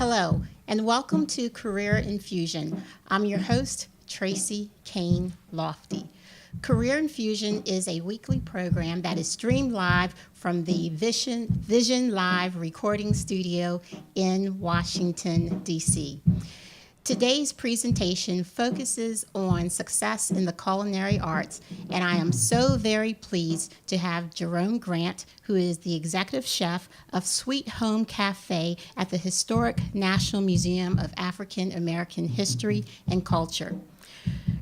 Hello, and welcome to Career Infusion. I'm your host, Tracy Kane Lofty. Career Infusion is a weekly program that is streamed live from the Vision Live recording studio in Washington, D.C. Today's presentation focuses on success in the culinary arts, and I am so very pleased to have Jerome Grant, who is the executive chef of Sweet Home Cafe at the historic National Museum of African American History and Culture.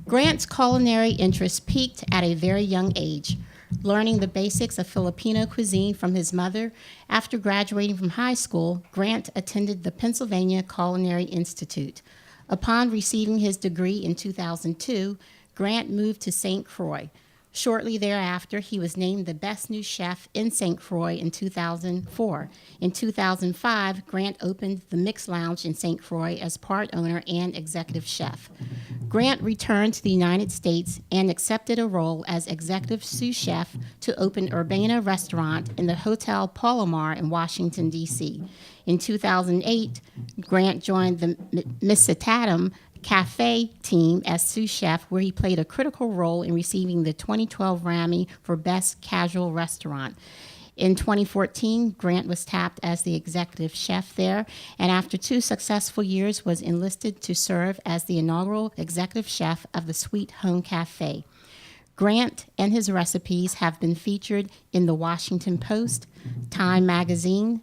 Grant's culinary interest peaked at a very young age. Learning the basics of Filipino cuisine from his mother, after graduating from high school, Grant attended the Pennsylvania Culinary Institute. Upon receiving his degree in 2002, Grant moved to St. Croix. Shortly thereafter, he was named the best new chef in St. Croix in 2004. In 2005, Grant opened the Mix Lounge in St. Croix as part owner and executive chef. Grant returned to the United States and accepted a role as executive sous chef to open Urbana Restaurant in the Hotel Palomar in Washington, D.C. In 2008, Grant joined the Mississitatum Cafe team as sous chef, where he played a critical role in receiving the 2012 Grammy for Best Casual Restaurant. In 2014, Grant was tapped as the executive chef there, and after 2 successful years was enlisted to serve as the inaugural executive chef of the Sweet Home Cafe. Grant and his recipes have been featured in the Washington Post, Time Magazine,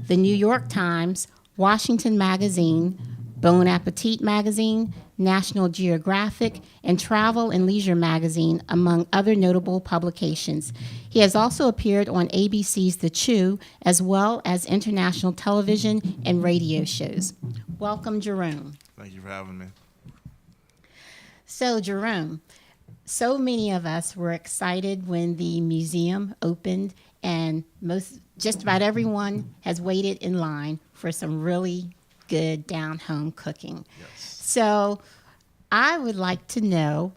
the New York Times, Washington Magazine, Bon Appetit Magazine, National Geographic, and Travel and Leisure Magazine, among other notable publications. He has also appeared on ABC's The Chew, as well as international television and radio shows. Welcome, Jerome. Thank you for having me. So, Jerome, so many of us were excited when the museum opened, and just about everyone has waited in line for some really good down-home cooking. Yes. So I would like to know,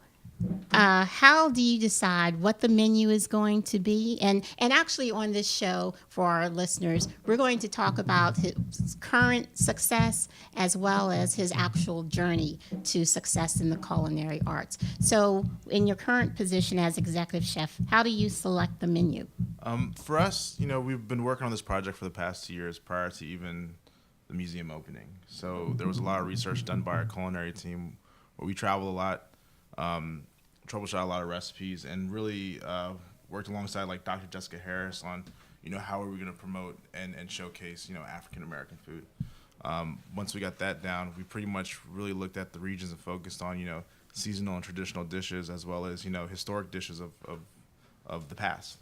how do you decide what the menu is going to be? And actually on this show, for our listeners, we're going to talk about his current success as well as his actual journey to success in the culinary arts. So in your current position as executive chef, how do you select the menu? For us, we've been working on this project for the past 2 years prior to even the museum opening. So there was a lot of research done by our culinary team where we traveled a lot, troubleshot a lot of recipes, and really worked alongside like Dr. Jessica Harris on, how are we going to promote and showcase, African American food. Once we got that down, we pretty much really looked at the regions and focused on, seasonal and traditional dishes as well as, historic dishes of the past.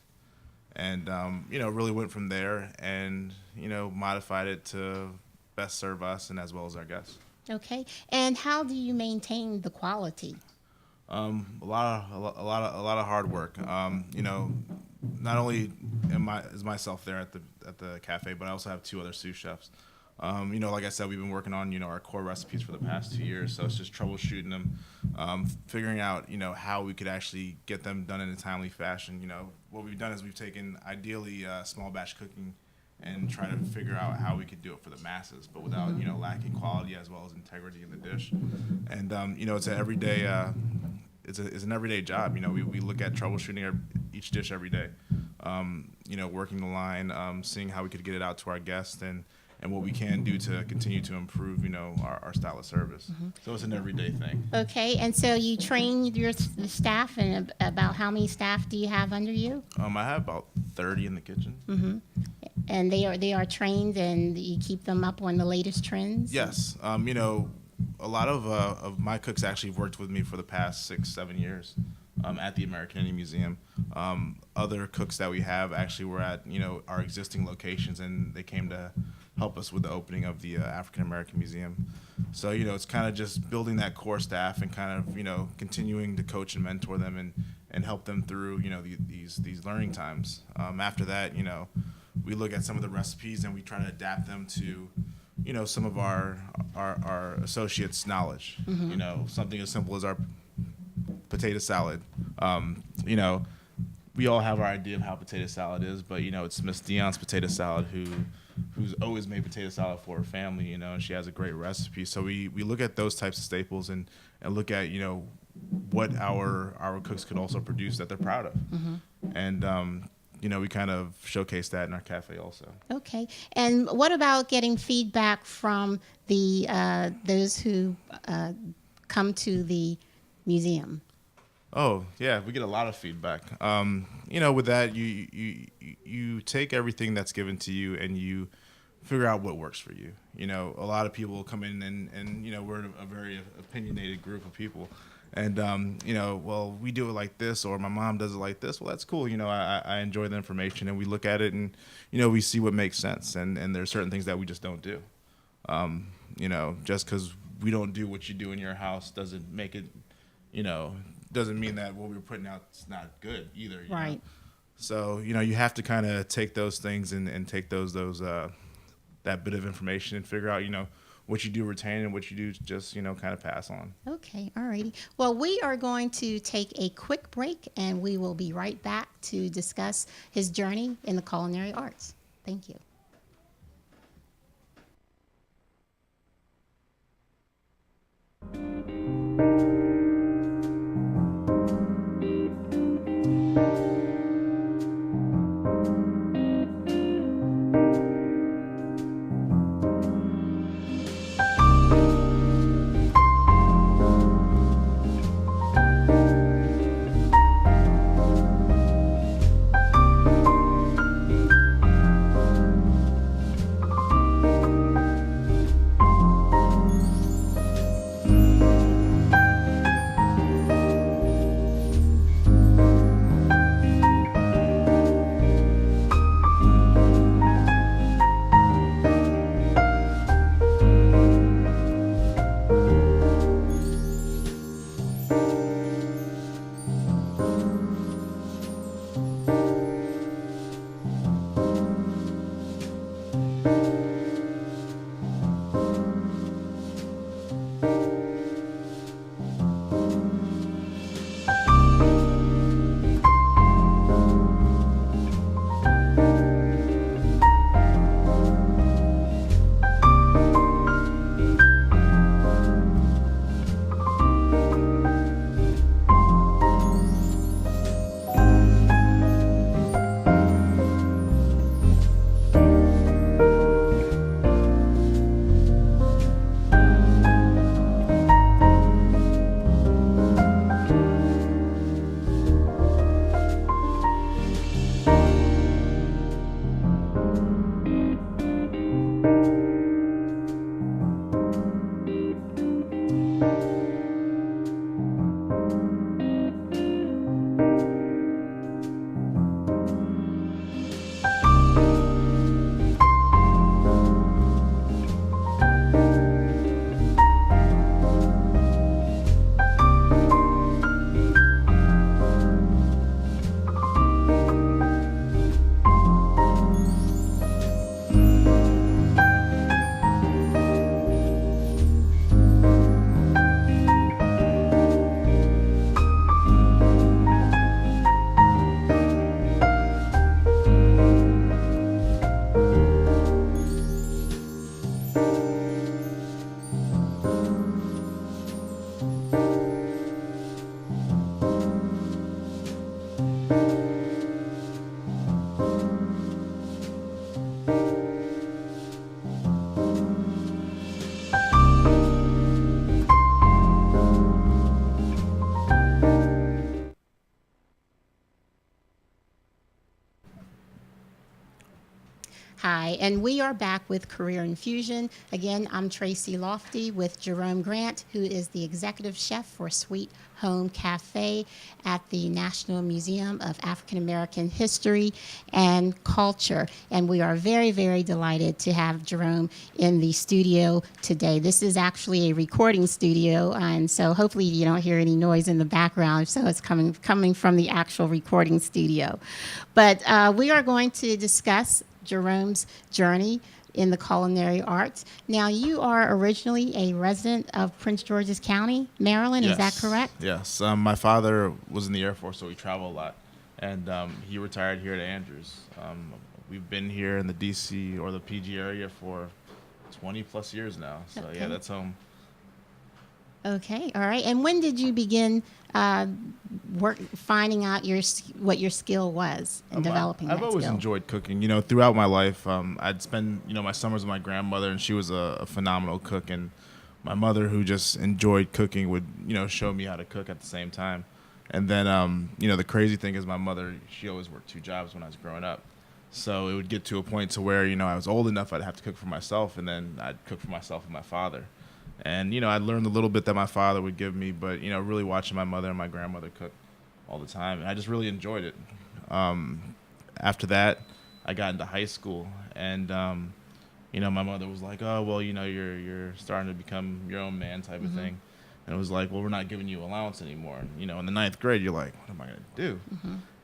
And, really went from there and, modified it to best serve us and as well as our guests. Okay, and how do you maintain the quality? A lot of hard work. Not only is myself there at the cafe, but I also have 2 other sous chefs. Like I said, we've been working on our core recipes for the past 2 years, so it's just troubleshooting them, figuring out how we could actually get them done in a timely fashion. What we've done is we've taken ideally small batch cooking and try to figure out how we could do it for the masses, but without lacking quality as well as integrity in the dish. And it's an everyday it's an everyday job. We look at troubleshooting each dish every day. Working the line, seeing how we could get it out to our guests and what we can do to continue to improve, our style of service. Mm-hmm. So it's an everyday thing. Okay, and so you train your staff, and about how many staff do you have under you? I have about 30 in the kitchen. Mm-hmm. And they are trained, and you keep them up on the latest trends? Yes. A lot of my cooks actually have worked with me for the past 6-7 years at the American Indian Museum. Other cooks that we have actually were at our existing locations, and they came to help us with the opening of the African American Museum. So it's kind of just building that core staff and kind of continuing to coach and mentor them and help them through these learning times. After that, we look at some of the recipes and we try to adapt them to some of our associates' knowledge. Mm-hmm. Something as simple as our potato salad. we all have our idea of how potato salad is, but it's Miss Dion's potato salad who's always made potato salad for her family, and she has a great recipe. So we look at those types of staples and look at what our cooks could also produce that they're proud of, and we kind of showcase that in our cafe also. Okay. And what about getting feedback from the those who come to the museum? Oh yeah, we get a lot of feedback. With that, you take everything that's given to you and you figure out what works for you. A lot of people come in and we're a very opinionated group of people. And, well, we do it like this, or my mom does it like this. Well, that's cool. I enjoy the information, and we look at it and, we see what makes sense. And there's certain things that we just don't do. Just because we don't do what you do in your house doesn't make it, doesn't mean that what we're putting out is not good either. Right. So, you have to kind of take those things and take those that bit of information and figure out, what you do retain and what you do just, kind of pass on. Okay, all righty. Well, we are going to take a quick break, and we will be right back to discuss his journey in the culinary arts. Thank you. Hi, and we are back with Career Infusion. Again, I'm Tracy Lofty with Jerome Grant, who is the executive chef for Sweet Home Cafe at the National Museum of African American History and Culture. And we are very, very delighted to have Jerome in the studio today. This is actually a recording studio, and so hopefully you don't hear any noise in the background, so it's coming from the actual recording studio. But we are going to discuss Jerome's journey in the culinary arts. Now, you are originally a resident of Prince George's County, Maryland. Yes. Is that correct? Yes. My father was in the Air Force, so we travel a lot. and he retired here at Andrews. We've been here in the DC or the PG area for 20 plus years now. So Okay. yeah, that's home. Okay, all right. And when did you begin uh, finding out what your skill was and developing I've that always skill? enjoyed cooking. Throughout my life, I'd spend my summers with my grandmother, and she was a phenomenal cook. And my mother, who just enjoyed cooking, would show me how to cook at the same time. And then the crazy thing is, my mother, she always worked two jobs when I was growing up. So it would get to a point to where I was old enough I'd have to cook for myself, and then I'd cook for myself and my father. And I'd learned a little bit that my father would give me, but really watching my mother and my grandmother cook all the time, and I just really enjoyed it. After that, I got into high school, and my mother was like, "Oh, well, you're starting to become your own man," type of thing. And it was like, "Well, we're not giving you allowance anymore." In the ninth grade, you're like, "What am I gonna do?"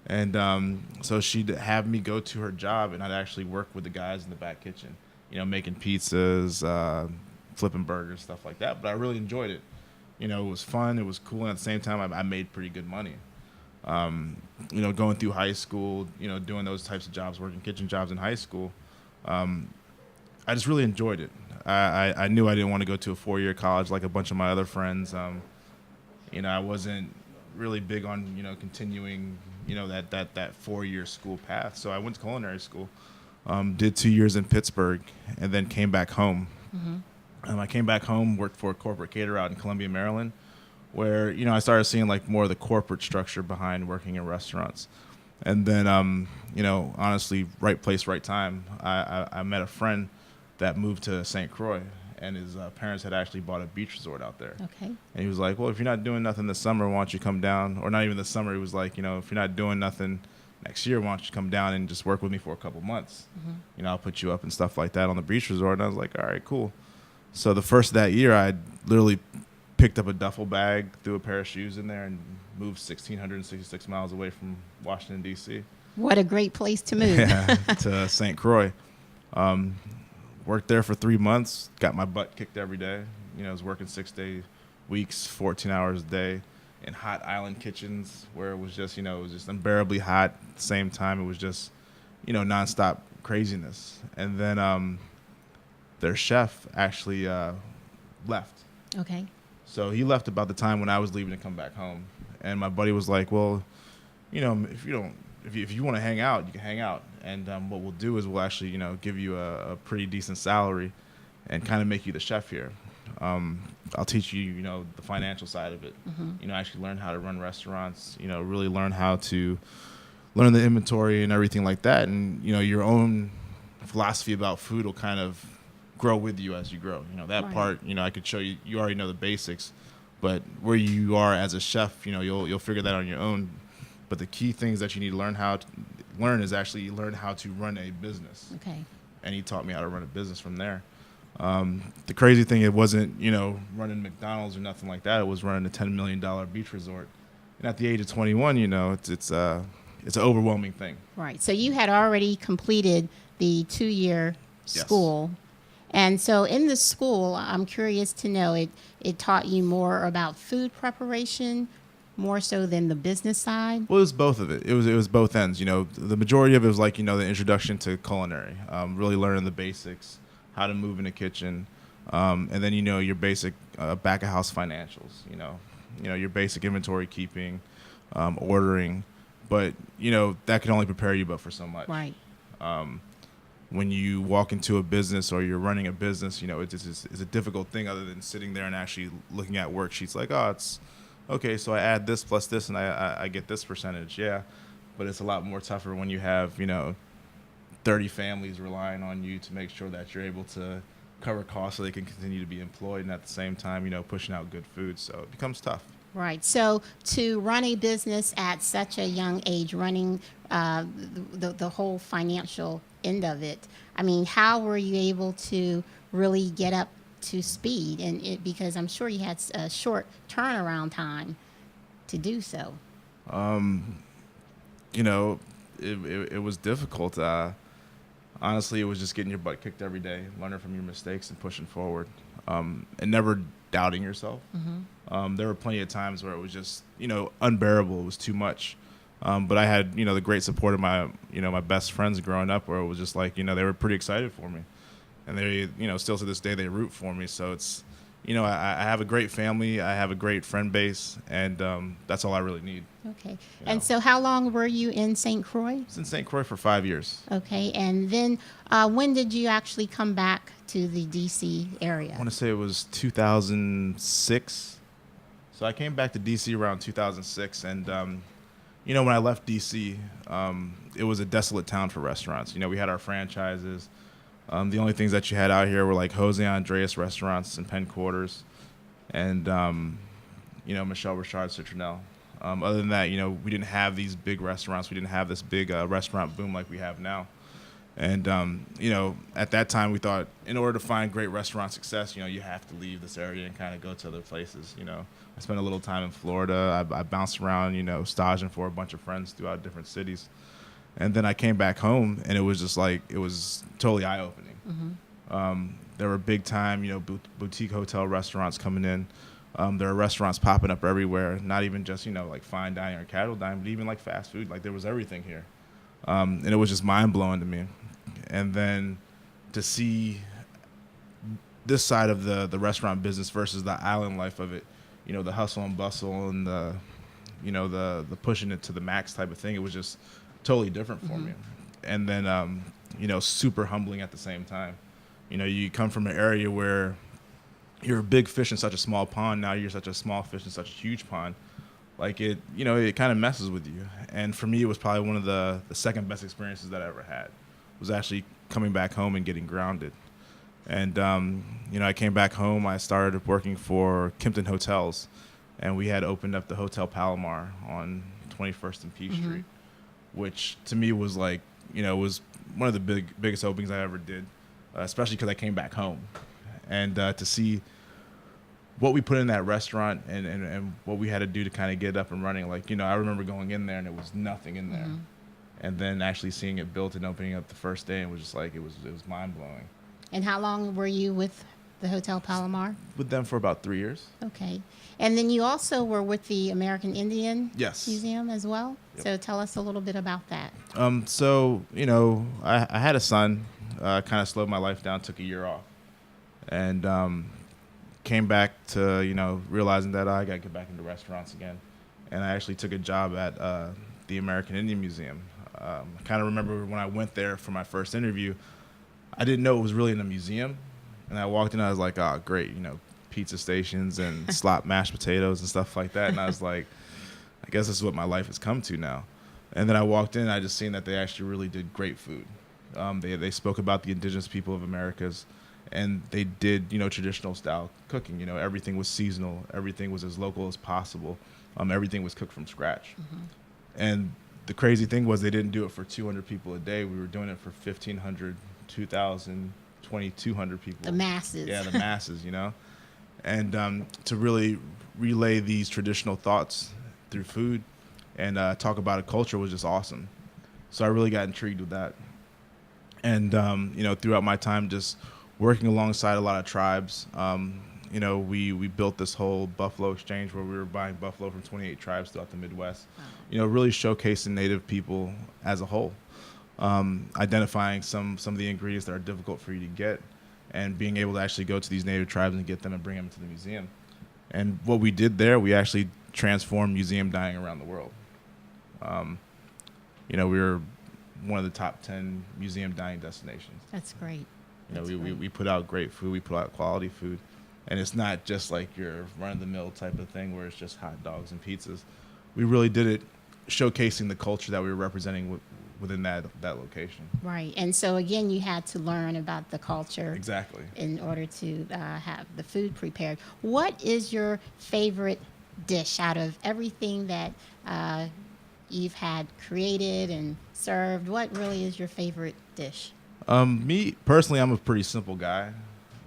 And so she'd have me go to her job, and I'd actually work with the guys in the back kitchen, making pizzas, flipping burgers, stuff like that. But I really enjoyed it. It was fun, it was cool, and at the same time, I made pretty good money. Going through high school, doing those types of jobs, working kitchen jobs in high school, I just really enjoyed it. I knew I didn't want to go to a 4-year college like a bunch of my other friends. I wasn't really big on continuing that 4-year school path. So I went to culinary school, did 2 years in Pittsburgh, and then came back home. I came back home, worked for a corporate caterer out in Columbia, Maryland, where I started seeing like more of the corporate structure behind working in restaurants. And then honestly, right place, right time. I met a friend that moved to St. Croix, and his parents had actually bought a beach resort out there. Okay. And he was like, "Well, if you're not doing nothing this summer, why don't you come down?" Or not even this summer. He was like, "If you're not doing nothing next year, why don't you come down and just work with me for a couple months? I'll put you up and stuff like that on the beach resort." And I was like, "All right, cool." So the first of that year, I literally picked up a duffel bag, threw a pair of shoes in there, and moved 1,666 miles away from Washington, D.C. What a great place to move. Yeah, to St. Croix. Worked there for 3 months, got my butt kicked every day. I was working 6-day weeks, 14 hours a day in hot island kitchens where it was just, it was just unbearably hot. At the same time, it was just, nonstop craziness. And then their chef actually left. Okay. So he left about the time when I was leaving to come back home. And my buddy was like, "Well, if you want to hang out, you can hang out. And what we'll do is we'll actually, give you a pretty decent salary and kind of make you the chef here. I'll teach you, the financial side of it. Actually learn how to run restaurants, really learn how to learn the inventory and everything like that. And, your own philosophy about food will kind of grow with you as you grow. That Right. part, I could show you, you already know the basics, but where you are as a chef, you'll figure that on your own. But the key things that you need to learn is actually learn how to run a business. Okay. And he taught me how to run a business from there. The crazy thing, it wasn't, running McDonald's or nothing like that. It was running a $10 million beach resort. And at the age of 21, it's an overwhelming thing. Right. So you had already completed the 2-year Yes. school. And so in the school, I'm curious to know, it taught you more about food preparation, more so than the business side? Well, it was both of it. It was both ends. The majority of it was like, the introduction to culinary, really learning the basics, how to move in the kitchen, and then, your basic back of house financials, your basic inventory keeping, ordering. But, that can only prepare you but for so much. Right. When you walk into a business or you're running a business, it's a difficult thing other than sitting there and actually looking at worksheets like, oh, it's okay, so I add this plus this and I get this percentage. Yeah, but it's a lot more tougher when you have, 30 families relying on you to make sure that you're able to cover costs so they can continue to be employed and at the same time, pushing out good food. So it becomes tough. Right. So to run a business at such a young age, running the whole financial end of it, I mean, how were you able to really get up to speed? Because I'm sure you had a short turnaround time to do so. It was difficult. Honestly, it was just getting your butt kicked every day, learning from your mistakes and pushing forward, and never doubting yourself. There were plenty of times where it was just, unbearable. It was too much. But I had, the great support of my best friends growing up, where it was just like, they were pretty excited for me, and they, still to this day they root for me. So it's, I have a great family, I have a great friend base, and that's all I really need. Okay. You And know. so how long were you in St. Croix? I was in St. Croix for 5 years. Okay. And then when did you actually come back to the DC area? I want to say it was 2006. So I came back to DC around 2006, and when I left DC, it was a desolate town for restaurants. We had our franchises. The only things that you had out here were like Jose Andres restaurants and Penn Quarters, and Michelle Richard Citronelle. Other than that, we didn't have these big restaurants. We didn't have this big restaurant boom like we have now. And at that time, we thought in order to find great restaurant success, you have to leave this area and kind of go to other places. I spent a little time in Florida. I bounced around, staging for a bunch of friends throughout different cities. And then I came back home, and it was just like, it was totally eye-opening. Mm-hmm. There were big-time, boutique hotel restaurants coming in. There were restaurants popping up everywhere, not even just, like fine dining or casual dining, but even like fast food. Like, there was everything here. And it was just mind-blowing to me. And then to see this side of the restaurant business versus the island life of it, the hustle and bustle and the pushing it to the max type of thing, it was just totally different for Mm-hmm. me. And then, super humbling at the same time. You come from an area where you're a big fish in such a small pond. Now you're such a small fish in such a huge pond. Like it kind of messes with you. And for me, it was probably one of the second best experiences that I ever had, was actually coming back home and getting grounded. And, I came back home. I started working for Kimpton Hotels, and we had opened up the Hotel Palomar on 21st and P Mm-hmm. Street, which to me was like, was one of the biggest openings I ever did, especially because I came back home. And to see what we put in that restaurant and what we had to do to kind of get it up and running. Like, I remember going in there and there was nothing in there. Mm-hmm. And then actually seeing it built and opening up the first day, and was just like, it was mind blowing. And how long were you with the Hotel Palomar? With them for about 3 years. Okay. And then you also were with the American Indian Yes. Museum as well. Yep. So tell us a little bit about that. So, I had a son, kind of slowed my life down, took a year off, and came back to, realizing that I got to get back into restaurants again. And I actually took a job at the American Indian Museum. I kind of remember when I went there for my first interview, I didn't know it was really in a museum. And I walked in, I was like, oh, great, pizza stations and slop mashed potatoes and stuff like that. And I was like, I guess this is what my life has come to now. And then I walked in, I just seen that they actually really did great food. They spoke about the indigenous people of Americas, and they did, traditional style cooking. Everything was seasonal. Everything was as local as possible. Everything was cooked from scratch. Mm-hmm. And the crazy thing was they didn't do it for 200 people a day. We were doing it for 1,500, 2,000, 2,200 people. The masses. Yeah, the masses, And to really relay these traditional thoughts through food and talk about a culture was just awesome. So I really got intrigued with that. And, throughout my time just working alongside a lot of tribes, we built this whole buffalo exchange where we were buying buffalo from 28 tribes throughout the Midwest, Wow. really showcasing Native people as a whole, identifying some of the ingredients that are difficult for you to get, and being able to actually go to these Native tribes and get them and bring them to the museum. And what we did there, we actually transformed museum dining around the world. We were one of the top 10 museum dining destinations. That's great. We put out great food. We put out quality food. And it's not just like your run-of-the-mill type of thing where it's just hot dogs and pizzas. We really did it showcasing the culture that we were representing within that location. Right. And so, again, you had to learn about the culture. Exactly. In order to have the food prepared. What is your favorite dish out of everything that you've had created and served? What really is your favorite dish? Me, personally, I'm a pretty simple guy.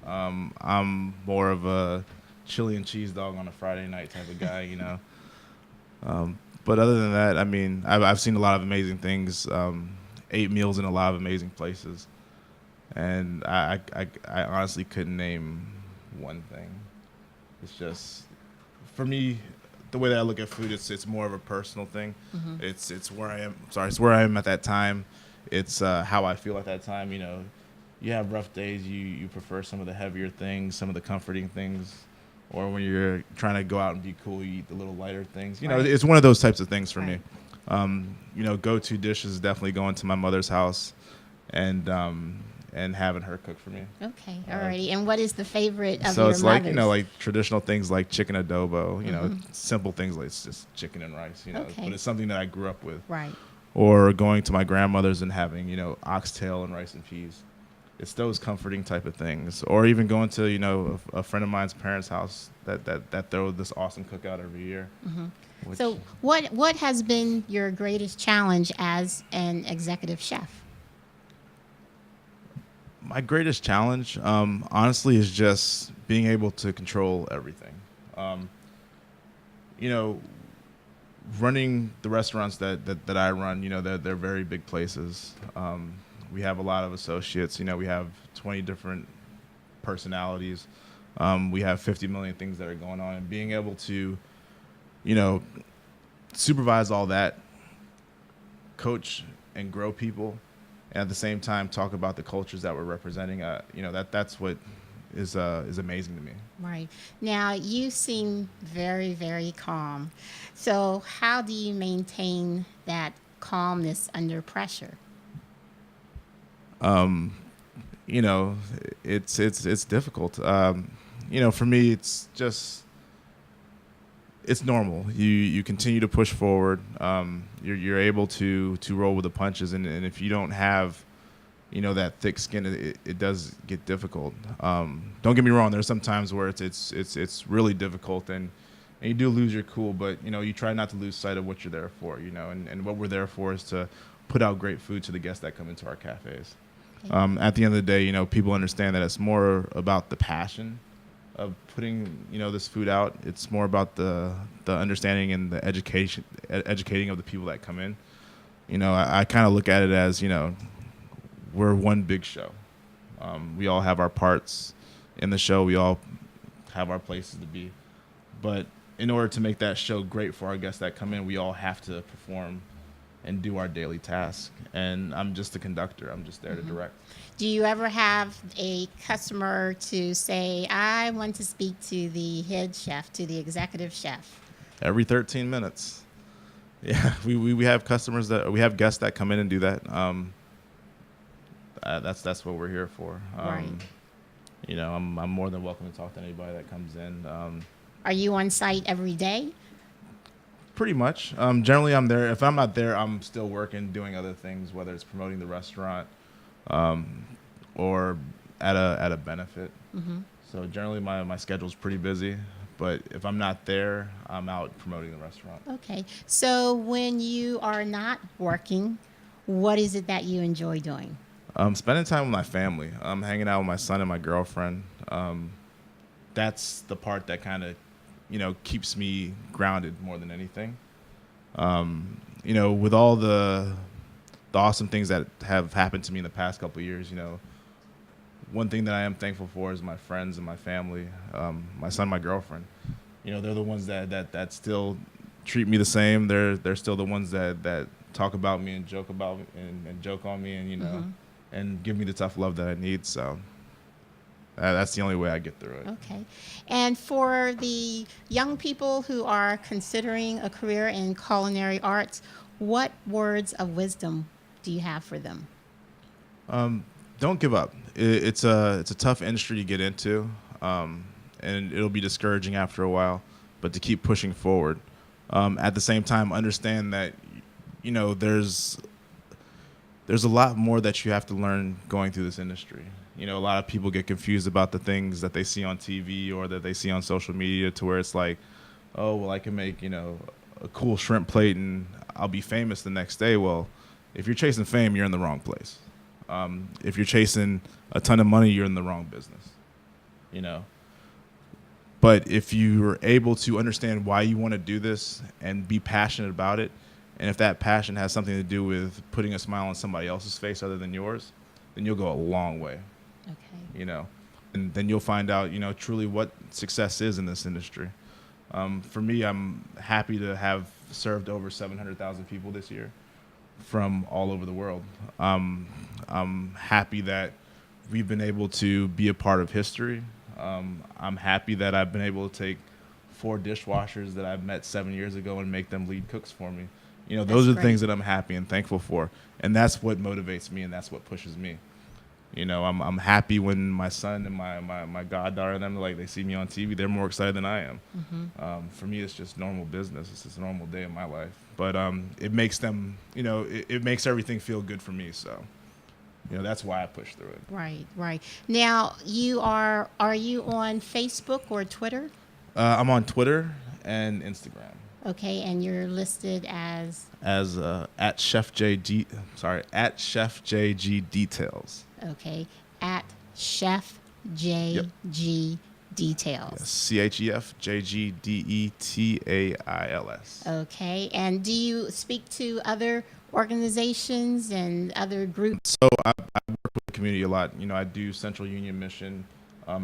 I'm more of a chili and cheese dog on a Friday night type of guy, But other than that, I mean, I've seen a lot of amazing things, ate meals in a lot of amazing places. And I honestly couldn't name one thing. It's just, for me, the way that I look at food, it's more of a personal thing. It's where I am. Sorry, it's where I am at that time. It's how I feel at that time. You know, you have rough days. You prefer some of the heavier things, some of the comforting things, or when you're trying to go out and be cool, you eat the little lighter things. You know, Right. it's one of those types of things for Right. me. You know, go-to dishes is definitely going to my mother's house, and having her cook for me. Okay. Alrighty. And what is the favorite of So your it's like, you mother's? know, like traditional things like chicken adobo, you know, simple things like it's just chicken and rice, you know, Okay. but it's something that I grew up with. Right. Or going to my grandmother's and having, you know, oxtail and rice and peas. It's those comforting type of things. Or even going to, you know, a friend of mine's parents' house that throw this awesome cookout every year. Which, So, what has been your greatest challenge as an executive chef? my greatest challenge, honestly, is just being able to control everything. Um, you know, running the restaurants that I run, you know, they're very big places. We have a lot of associates. You know, we have 20 different personalities. We have 50 million things that are going on, and being able to, you know, supervise all that, coach and grow people, and at the same time talk about the cultures that we're representing. You know, that's what is amazing to me. Right. Now, you seem very, very calm. So, how do you maintain that calmness under pressure? You know, it's difficult. You know, for me, it's just it's normal. You continue to push forward. You're able to roll with the punches, and if you don't have, you know, that thick skin, it does get difficult. Don't get me wrong. There's some times where it's really difficult, and you do lose your cool. But you know, you try not to lose sight of what you're there for. You know, and what we're there for is to put out great food to the guests that come into our cafes. At the end of the day, you know, people understand that it's more about the passion of putting, you know, this food out. It's more about the understanding and the educating of the people that come in. You know, I kind of look at it as, you know, we're one big show. We all have our parts in the show. We all have our places to be. But in order to make that show great for our guests that come in, we all have to perform and do our daily task. And I'm just a conductor. I'm just there to direct. Do you ever have a customer to say, I want to speak to the head chef, to the executive chef? Every 13 minutes. Yeah, we have customers we have guests that come in and do that. That's what we're here for. Right. You know, I'm more than welcome to talk to anybody that comes in. Are you on site every day? Pretty much. Generally, I'm there. If I'm not there, I'm still working, doing other things, whether it's promoting the restaurant, or at a benefit. So generally, my schedule's pretty busy. But if I'm not there, I'm out promoting the restaurant. Okay. So, when you are not working, what is it that you enjoy doing? Spending time with my family. Hanging out with my son and my girlfriend. That's the part that kind of, you know, keeps me grounded more than anything. You know, with all the awesome things that have happened to me in the past couple of years, you know, one thing that I am thankful for is my friends and my family, my son, my girlfriend. You know, they're the ones that still treat me the same. They're still the ones that talk about me and joke about and joke on me, and you know, and give me the tough love that I need. So that's the only way I get through it. Okay. And for the young people who are considering a career in culinary arts, what words of wisdom do you have for them? Don't give up. It's a tough industry to get into, and it'll be discouraging after a while. But to keep pushing forward. At the same time, understand that, you know, there's a lot more that you have to learn going through this industry. You know, a lot of people get confused about the things that they see on TV or that they see on social media, to where it's like, oh, well, I can make, you know, a cool shrimp plate and I'll be famous the next day. Well, if you're chasing fame, you're in the wrong place. If you're chasing a ton of money, you're in the wrong business, you know. But if you're able to understand why you want to do this and be passionate about it, and if that passion has something to do with putting a smile on somebody else's face other than yours, then you'll go a long way. Okay. You know, and then you'll find out, you know, truly what success is in this industry. For me, I'm happy to have served over 700,000 people this year from all over the world. I'm happy that we've been able to be a part of history. I'm happy that I've been able to take 4 dishwashers that I've met 7 years ago and make them lead cooks for me. That's Those are the great. things that I'm happy and thankful for, and that's what motivates me, and that's what pushes me. I'm happy when my son and my goddaughter and them, like, they see me on TV. They're more excited than I am. For me, it's just normal business. It's just a normal day in my life. But it makes them, it makes everything feel good for me. So, that's why I push through it. Right, right. Now, are you on Facebook or Twitter? I'm on Twitter and Instagram Okay, and you're listed as at at Chef JG Details. okay, at Chef Yep. JG Details. ChefJGDETAILS. Okay, and do you speak to other organizations and other groups? So I work with the community a lot. I do Central Union Mission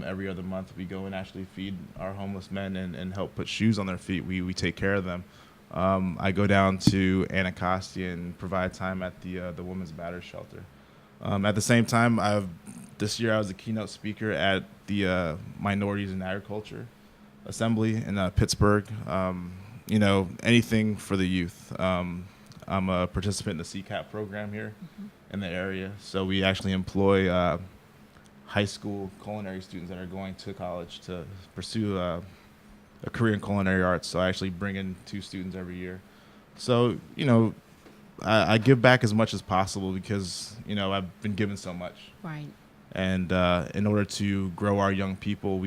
every other month. We go and actually feed our homeless men and help put shoes on their feet. We take care of them. I go down to Anacostia and provide time at the Women's Battered Shelter. At the same time, this year I was a keynote speaker at the Minorities in Agriculture Assembly in Pittsburgh. Anything for the youth. I'm a participant in the CCAP program here in the area. So we actually employ high school culinary students that are going to college to pursue a career in culinary arts. So I actually bring in 2 students every year. So, I give back as much as possible because, I've been given so much. Right. And in order to grow our young people,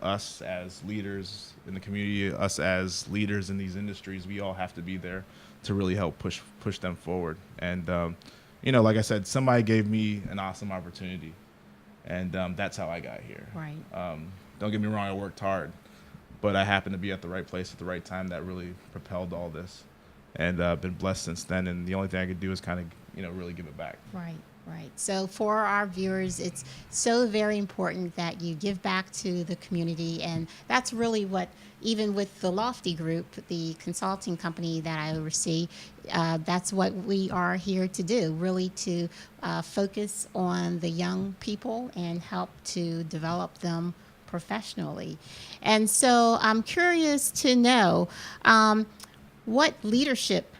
us as leaders in the community, us as leaders in these industries, we all have to be there to really help push them forward. And, like I said, somebody gave me an awesome opportunity. And that's how I got here. Right. Don't get me wrong, I worked hard, but I happened to be at the right place at the right time that really propelled all this. And been blessed since then. And the only thing I could do is kind of, really give it back. Right, right. So for our viewers, it's so very important that you give back to the community. And that's really what, even with the Lofty Group, the consulting company that I oversee, that's what we are here to do, really to focus on the young people and help to develop them professionally. And so I'm curious to know, what leadership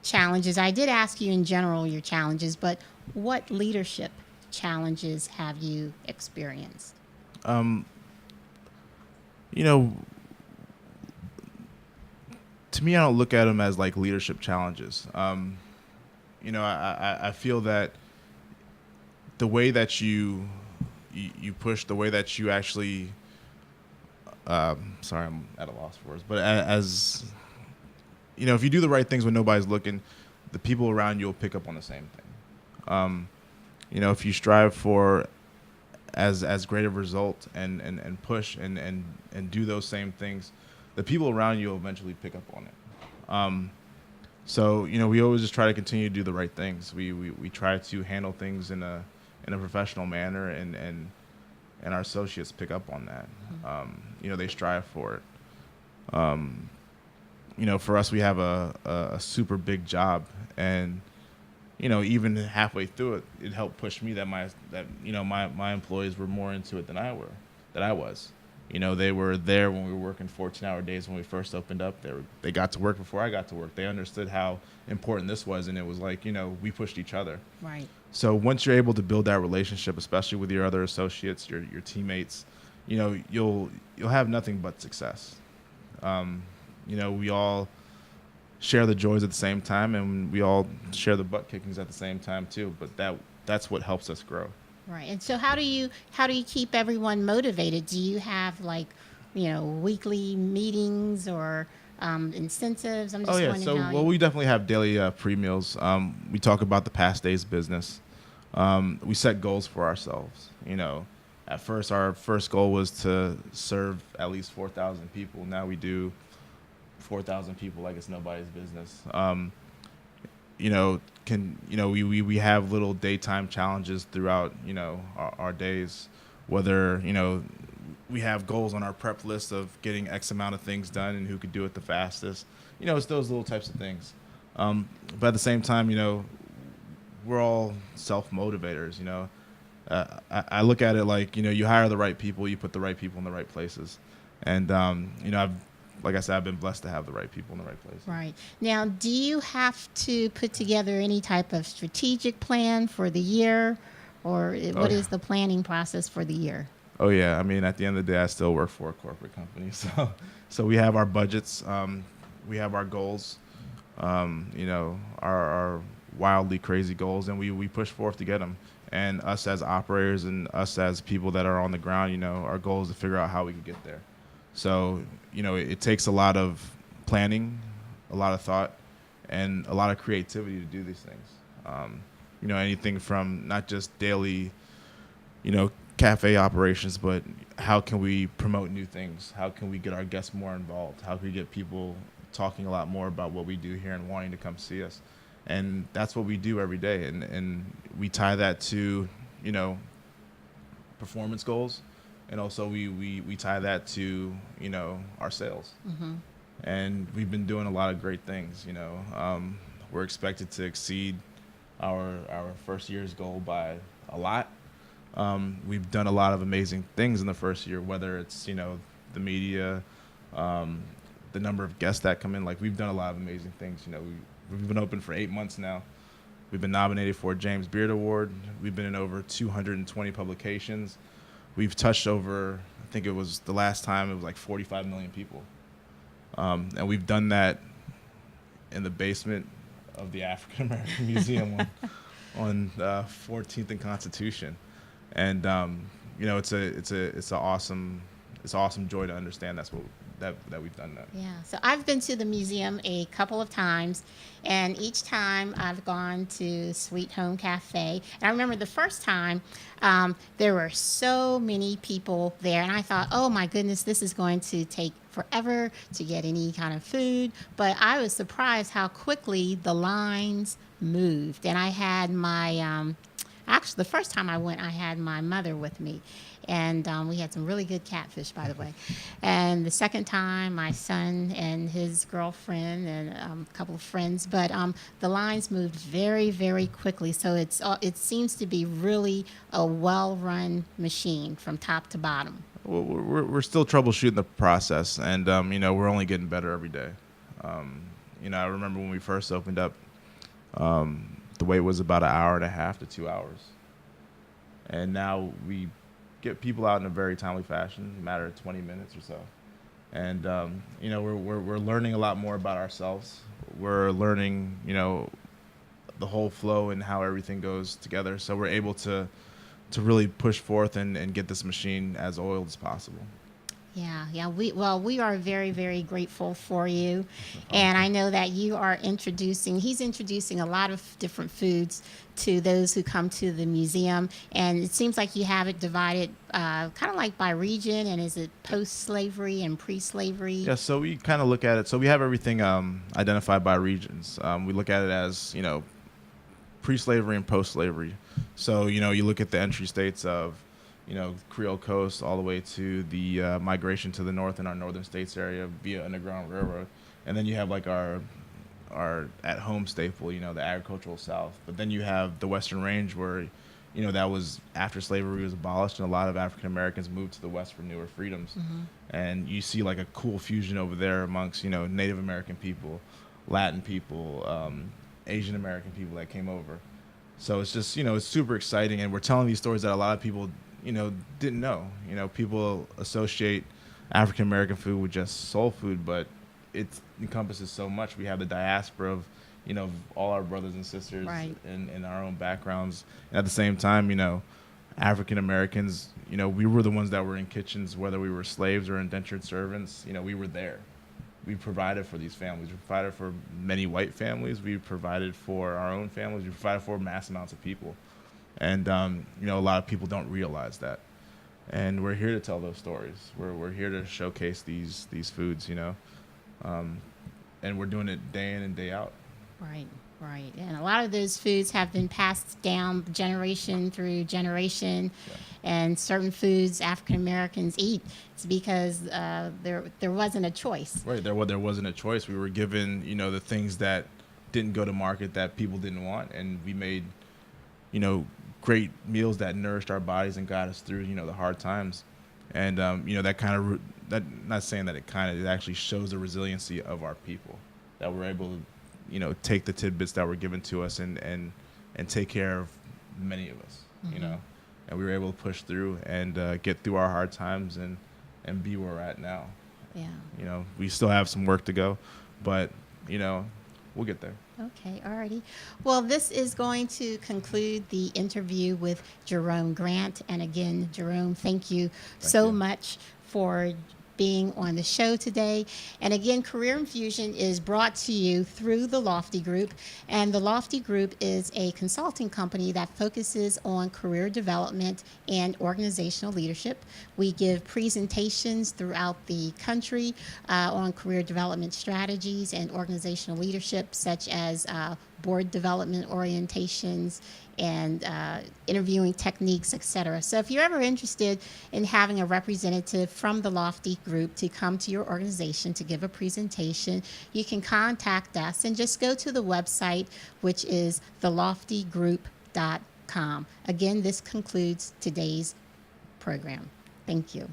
challenges, I did ask you in general your challenges, but what leadership challenges have you experienced? You know, to me, I don't look at them as like leadership challenges. I feel that the way that you push, the way that you actually, sorry, I'm at a loss for words, but as if you do the right things when nobody's looking, the people around you will pick up on the same thing. If you strive for as great a result and push and do those same things, the people around you will eventually pick up on it. So we always just try to continue to do the right things. We try to handle things in a professional manner, and our associates pick up on that. They strive for it. For us, we have a super big job, and even halfway through it, it helped push me that my employees were more into it than I was. They were there when we were working 14-hour days when we first opened up. They got to work before I got to work. They understood how important this was, and it was like, we pushed each other. Right. So once you're able to build that relationship, especially with your other associates, your teammates, you'll have nothing but success. We all share the joys at the same time, and we all share the butt kickings at the same time too. But that's what helps us grow. Right. And so how do you keep everyone motivated? Do you have weekly meetings or incentives? I'm just wondering So how we definitely have daily pre-meals. We talk about the past day's business. We set goals for ourselves. At first, our first goal was to serve at least 4,000 people. Now we do 4,000 people like it's nobody's business. We have little daytime challenges throughout our days, whether we have goals on our prep list of getting X amount of things done and who could do it the fastest. You know, it's those little types of things. But at the same time, you know, we're all self motivators. You know, I look at it like, you know, you hire the right people, you put the right people in the right places, and you know, like I said, I've been blessed to have the right people in the right places. Right. Now, do you have to put together any type of strategic plan for the year, or Oh what yeah. is the planning process for the year? Oh yeah. I mean, at the end of the day, I still work for a corporate company, so we have our budgets, we have our goals, you know, our wildly crazy goals, and we push forth to get them. And us as operators and us as people that are on the ground, you know, our goal is to figure out how we can get there. So, you know, it takes a lot of planning, a lot of thought, and a lot of creativity to do these things. You know, anything from not just daily, you know, cafe operations, but how can we promote new things? How can we get our guests more involved? How can we get people talking a lot more about what we do here and wanting to come see us? And that's what we do every day. And we tie that to, you know, performance goals. And also we tie that to, you know, our sales. Mm-hmm. And we've been doing a lot of great things, you know. We're expected to exceed our first year's goal by a lot. We've done a lot of amazing things in the first year, whether it's, you know, the media, the number of guests that come in. Like, we've done a lot of amazing things. You know, we've been open for 8 months now. We've been nominated for a James Beard Award. We've been in over 220 publications. We've touched over, I think it was the last time, it was like 45 million people. And we've done that in the basement of the African American Museum on 14th and Constitution. And you know, it's an awesome joy to understand that we've done that. Yeah, so I've been to the museum a couple of times, and each time I've gone to Sweet Home Cafe. And I remember the first time there were so many people there, and I thought, oh my goodness, this is going to take forever to get any kind of food. But I was surprised how quickly the lines moved. And I had my actually, the first time I went, I had my mother with me, and we had some really good catfish, by the way. And the second time, my son and his girlfriend and a couple of friends. But the lines moved very, very quickly. So it seems to be really a well-run machine from top to bottom. Well, we're still troubleshooting the process, and you know, we're only getting better every day. You know, I remember when we first opened up, the wait was about an hour and a half to 2 hours, and now we get people out in a very timely fashion, a matter of 20 minutes or so. And you know, we're learning a lot more about ourselves. We're learning, you know, the whole flow and how everything goes together. So we're able to really push forth and get this machine as oiled as possible. Yeah. We are very, very grateful for you. And I know that he's introducing a lot of different foods to those who come to the museum. And it seems like you have it divided kind of like by region. And is it post-slavery and pre-slavery? Yeah, so we kind of look at it. So we have everything identified by regions. We look at it as, you know, pre-slavery and post-slavery. So, you know, you look at the entry states of, you know, Creole Coast all the way to the migration to the north in our northern states area via Underground Railroad. And then you have like our at-home staple, you know, the agricultural South. But then you have the Western Range where, you know, that was after slavery was abolished and a lot of African Americans moved to the West for newer freedoms. Mm-hmm. And you see like a cool fusion over there amongst, you know, Native American people, Latin people, Asian American people that came over. So it's just, you know, it's super exciting. And we're telling these stories that a lot of people, you know, didn't know. You know, people associate African American food with just soul food, but it encompasses so much. We have the diaspora of, you know, all our brothers and sisters Right. in our own backgrounds. And at the same time, you know, African Americans, you know, we were the ones that were in kitchens, whether we were slaves or indentured servants. You know, we were there. We provided for these families. We provided for many white families. We provided for our own families. We provided for mass amounts of people. And, you know, a lot of people don't realize that. And we're here to tell those stories. We're here to showcase these foods, you know. And we're doing it day in and day out. Right. Right. And a lot of those foods have been passed down generation through generation. Yeah. And certain foods African Americans eat, it's because there wasn't a choice. Right. There wasn't a choice. We were given, the things that didn't go to market that people didn't want, and we made, great meals that nourished our bodies and got us through, the hard times. And that kind of that not saying that it actually shows the resiliency of our people, that we're able to, take the tidbits that were given to us and take care of many of us, and we were able to push through and get through our hard times and be where we're at now. Yeah. We still have some work to go, but we'll get there. Okay, alrighty. Well, this is going to conclude the interview with Jerome Grant. And again, Jerome, thank you so much for being on the show today. And again, Career Infusion is brought to you through the Lofty Group. And the Lofty Group is a consulting company that focuses on career development and organizational leadership. We give presentations throughout the country on career development strategies and organizational leadership, such as board development orientations and interviewing techniques, etc. So if you're ever interested in having a representative from the Lofty Group to come to your organization to give a presentation, you can contact us and just go to the website, which is theloftygroup.com. Again, this concludes today's program. Thank you.